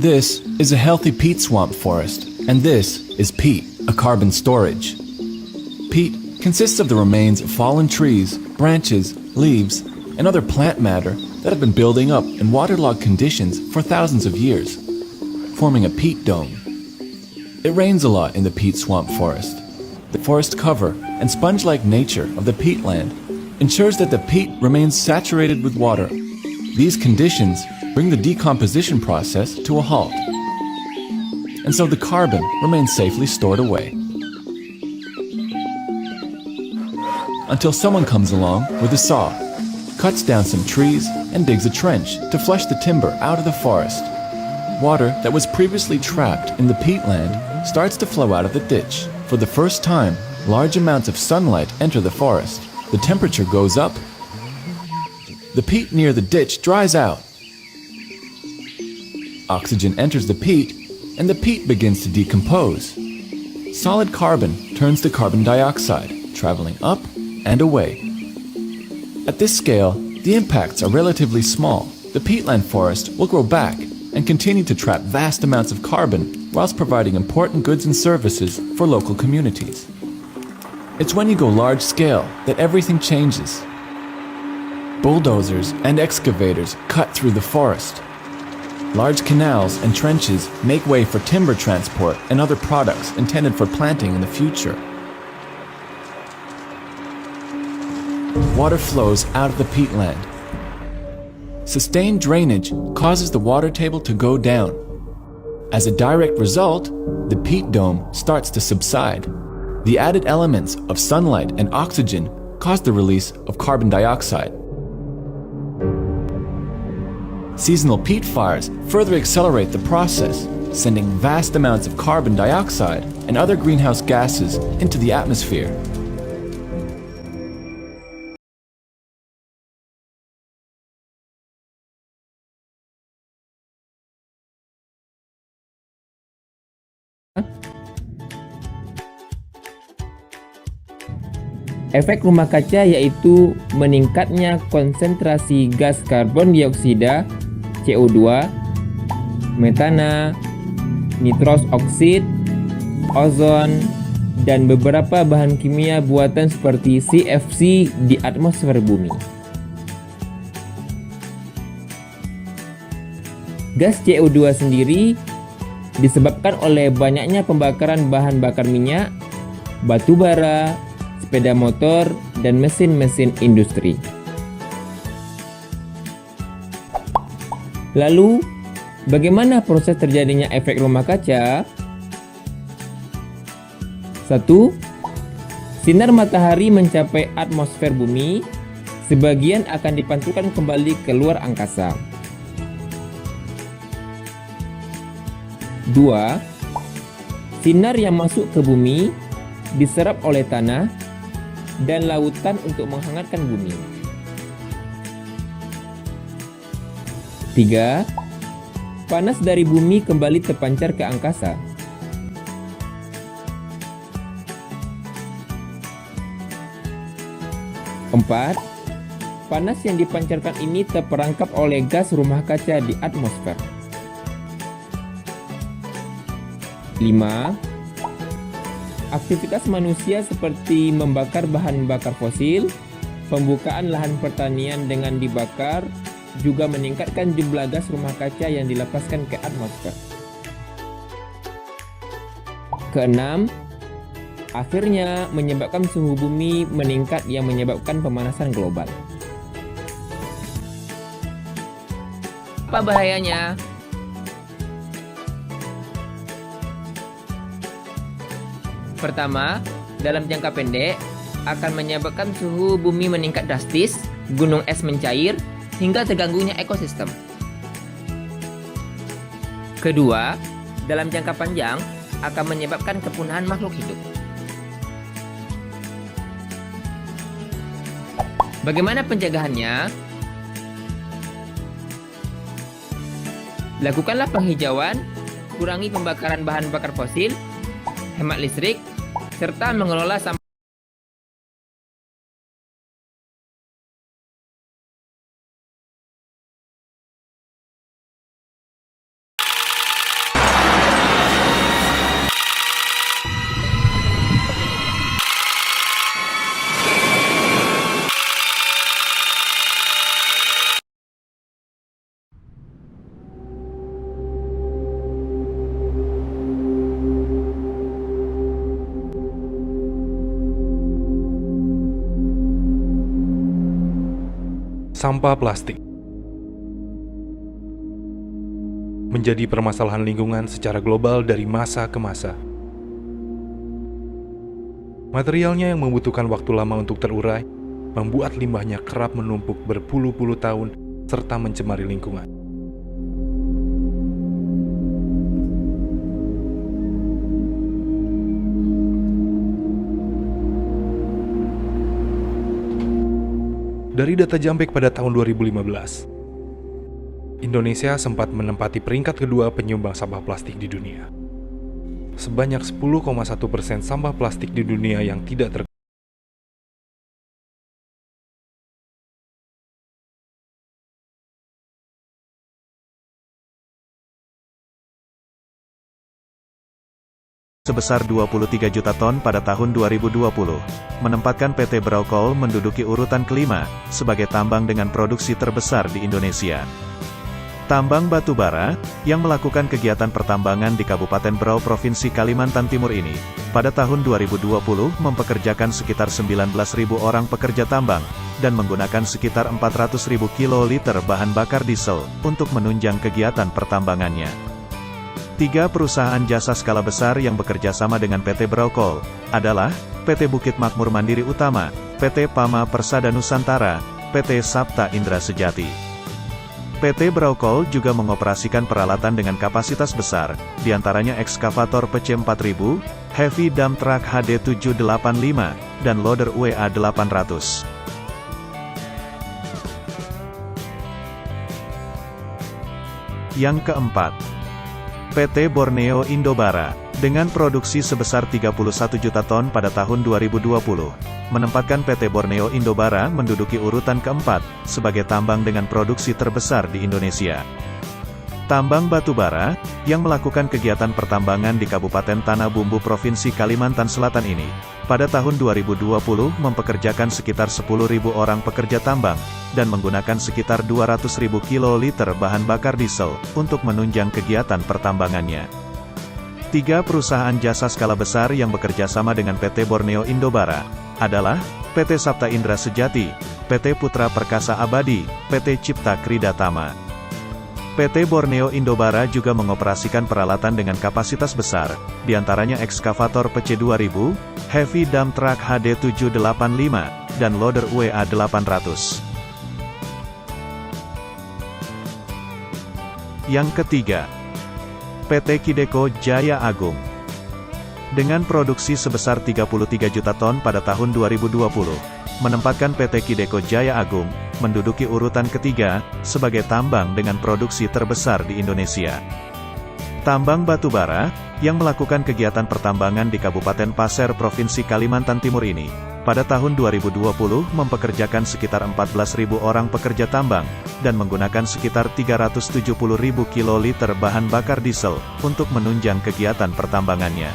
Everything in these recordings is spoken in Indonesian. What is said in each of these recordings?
This is a healthy peat swamp forest, and this is peat, a carbon storage. Peat consists of the remains of fallen trees, branches, leaves, and other plant matter that have been building up in waterlogged conditions for thousands of years, forming a peat dome. It rains a lot in the peat swamp forest. The forest cover and sponge-like nature of the peatland ensures that the peat remains saturated with water. These conditions bring the decomposition process to a halt, and so the carbon remains safely stored away. Until someone comes along with a saw, cuts down some trees, and digs a trench to flush the timber out of the forest. Water that was previously trapped in the peatland starts to flow out of the ditch. For the first time, large amounts of sunlight enter the forest. The temperature goes up. The peat near the ditch dries out. Oxygen enters the peat, and the peat begins to decompose. Solid carbon turns to carbon dioxide, traveling up and away. At this scale, the impacts are relatively small. The peatland forest will grow back and continue to trap vast amounts of carbon whilst providing important goods and services for local communities. It's when you go large scale that everything changes. Bulldozers and excavators cut through the forest. Large canals and trenches make way for timber transport and other products intended for planting in the future. Water flows out of the peatland. Sustained drainage causes the water table to go down. As a direct result, the peat dome starts to subside. The added elements of sunlight and oxygen cause the release of carbon dioxide. Seasonal peat fires further accelerate the process, sending vast amounts of carbon dioxide and other greenhouse gases into the atmosphere. Efek rumah kaca yaitu meningkatnya konsentrasi gas karbon dioksida, CO2, metana, nitros oksid, ozon, dan beberapa bahan kimia buatan seperti CFC di atmosfer bumi. Gas CO2 sendiri disebabkan oleh banyaknya pembakaran bahan bakar minyak, batu bara, sepeda motor, dan mesin-mesin industri. Lalu, bagaimana proses terjadinya efek rumah kaca? 1. Sinar matahari mencapai atmosfer bumi, sebagian akan dipantulkan kembali ke luar angkasa. 2. Sinar yang masuk ke bumi diserap oleh tanah dan lautan untuk menghangatkan bumi. 3. Panas dari bumi kembali terpancar ke angkasa. 4. Panas yang dipancarkan ini terperangkap oleh gas rumah kaca di atmosfer. 5. Aktivitas manusia seperti membakar bahan bakar fosil, pembukaan lahan pertanian dengan dibakar, juga meningkatkan jumlah gas rumah kaca yang dilepaskan ke atmosfer. Keenam, akhirnya menyebabkan suhu bumi meningkat yang menyebabkan pemanasan global. Apa bahayanya? Pertama, dalam jangka pendek akan menyebabkan suhu bumi meningkat drastis, gunung es mencair, hingga terganggunya ekosistem. Kedua, dalam jangka panjang akan menyebabkan kepunahan makhluk hidup. Bagaimana pencegahannya? Lakukanlah penghijauan, kurangi pembakaran bahan bakar fosil, hemat listrik, serta mengelola sampah. Sampah plastik menjadi permasalahan lingkungan secara global dari masa ke masa. Materialnya yang membutuhkan waktu lama untuk terurai, membuat limbahnya kerap menumpuk berpuluh-puluh tahun serta mencemari lingkungan. Dari data Jampek pada tahun 2015, Indonesia sempat menempati peringkat kedua penyumbang sampah plastik di dunia. Sebanyak 10,1% sampah plastik di dunia yang tidak sebesar 23 juta ton pada tahun 2020, menempatkan PT Brau Coal menduduki urutan kelima, sebagai tambang dengan produksi terbesar di Indonesia. Tambang batu bara, yang melakukan kegiatan pertambangan di Kabupaten Brau Provinsi Kalimantan Timur ini, pada tahun 2020 mempekerjakan sekitar 19.000 orang pekerja tambang, dan menggunakan sekitar 400.000 kiloliter bahan bakar diesel, untuk menunjang kegiatan pertambangannya. 3 perusahaan jasa skala besar yang bekerja sama dengan PT Brau Coal adalah PT Bukit Makmur Mandiri Utama, PT Pama Persada Nusantara, PT Sapta Indra Sejati. PT Brau Coal juga mengoperasikan peralatan dengan kapasitas besar, diantaranya ekskavator PC4000, heavy dump truck HD785, dan loader WA800. Yang keempat, PT Borneo Indobara, dengan produksi sebesar 31 juta ton pada tahun 2020, menempatkan PT Borneo Indobara menduduki urutan keempat, sebagai tambang dengan produksi terbesar di Indonesia. Tambang batu bara, yang melakukan kegiatan pertambangan di Kabupaten Tanah Bumbu Provinsi Kalimantan Selatan ini, pada tahun 2020 mempekerjakan sekitar 10.000 orang pekerja tambang, dan menggunakan sekitar 200.000 kiloliter bahan bakar diesel, untuk menunjang kegiatan pertambangannya. 3 perusahaan jasa skala besar yang bekerja sama dengan PT Borneo Indobara, adalah PT Sapta Indra Sejati, PT Putra Perkasa Abadi, PT Cipta Krida Tama. PT Borneo Indobara juga mengoperasikan peralatan dengan kapasitas besar, diantaranya ekskavator PC2000, heavy dump truck HD785, dan loader WA800. Yang ketiga, PT Kideko Jaya Agung. Dengan produksi sebesar 33 juta ton pada tahun 2020, menempatkan PT Kideko Jaya Agung menduduki urutan ketiga, sebagai tambang dengan produksi terbesar di Indonesia. Tambang batu bara, yang melakukan kegiatan pertambangan di Kabupaten Pasir Provinsi Kalimantan Timur ini, pada tahun 2020 mempekerjakan sekitar 14.000 orang pekerja tambang, dan menggunakan sekitar 370.000 kiloliter bahan bakar diesel, untuk menunjang kegiatan pertambangannya.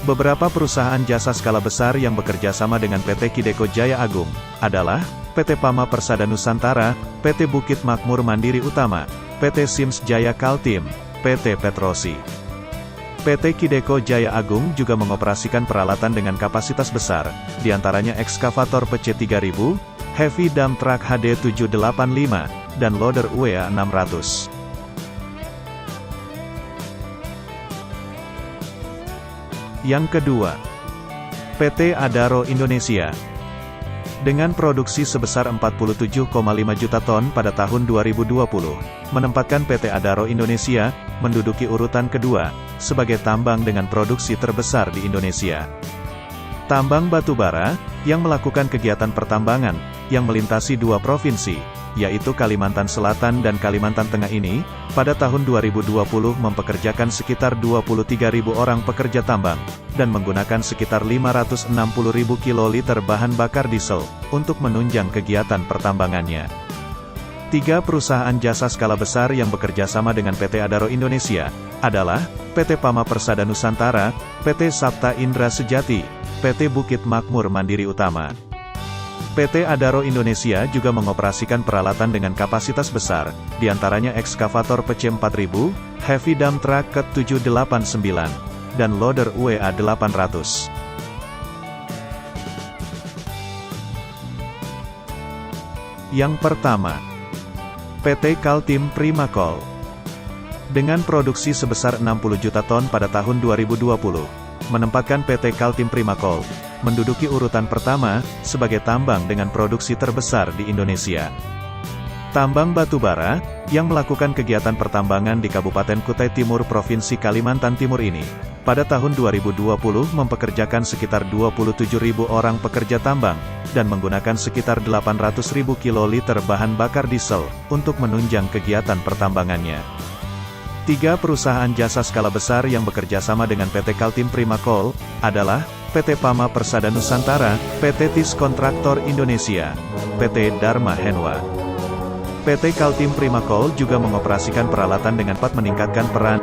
Beberapa perusahaan jasa skala besar yang bekerja sama dengan PT Kideko Jaya Agung, adalah PT Pama Persada Nusantara, PT Bukit Makmur Mandiri Utama, PT Sims Jaya Kaltim, PT Petrosi. PT Kideko Jaya Agung juga mengoperasikan peralatan dengan kapasitas besar, diantaranya ekskavator PC3000, heavy dump truck HD785, dan loader WA600. Yang kedua, PT Adaro Indonesia. Dengan produksi sebesar 47,5 juta ton pada tahun 2020, menempatkan PT Adaro Indonesia menduduki urutan kedua, sebagai tambang dengan produksi terbesar di Indonesia. Tambang batu bara, yang melakukan kegiatan pertambangan, yang melintasi 2 provinsi, yaitu Kalimantan Selatan dan Kalimantan Tengah ini, pada tahun 2020 mempekerjakan sekitar 23.000 orang pekerja tambang, dan menggunakan sekitar 560.000 kiloliter bahan bakar diesel, untuk menunjang kegiatan pertambangannya. 3 perusahaan jasa skala besar yang bekerja sama dengan PT Adaro Indonesia, adalah PT Pama Persada Nusantara, PT Sapta Indra Sejati, PT Bukit Makmur Mandiri Utama. PT Adaro Indonesia juga mengoperasikan peralatan dengan kapasitas besar, diantaranya ekskavator PC4000, heavy dump truck Ket789, dan loader WA800. Yang pertama, PT Kaltim Primakol. Dengan produksi sebesar 60 juta ton pada tahun 2020, menempatkan PT Kaltim Primakol menduduki urutan pertama sebagai tambang dengan produksi terbesar di Indonesia. Tambang batubara, yang melakukan kegiatan pertambangan di Kabupaten Kutai Timur Provinsi Kalimantan Timur ini, pada tahun 2020 mempekerjakan sekitar 27.000 orang pekerja tambang, dan menggunakan sekitar 800.000 kiloliter bahan bakar diesel, untuk menunjang kegiatan pertambangannya. 3 perusahaan jasa skala besar yang bekerja sama dengan PT Kaltim Primakol, adalah, PT Pama Persada Nusantara, PT TIS Kontraktor Indonesia, PT Dharma Henwa. PT Kaltim Primakol juga mengoperasikan peralatan dengan dapat meningkatkan peran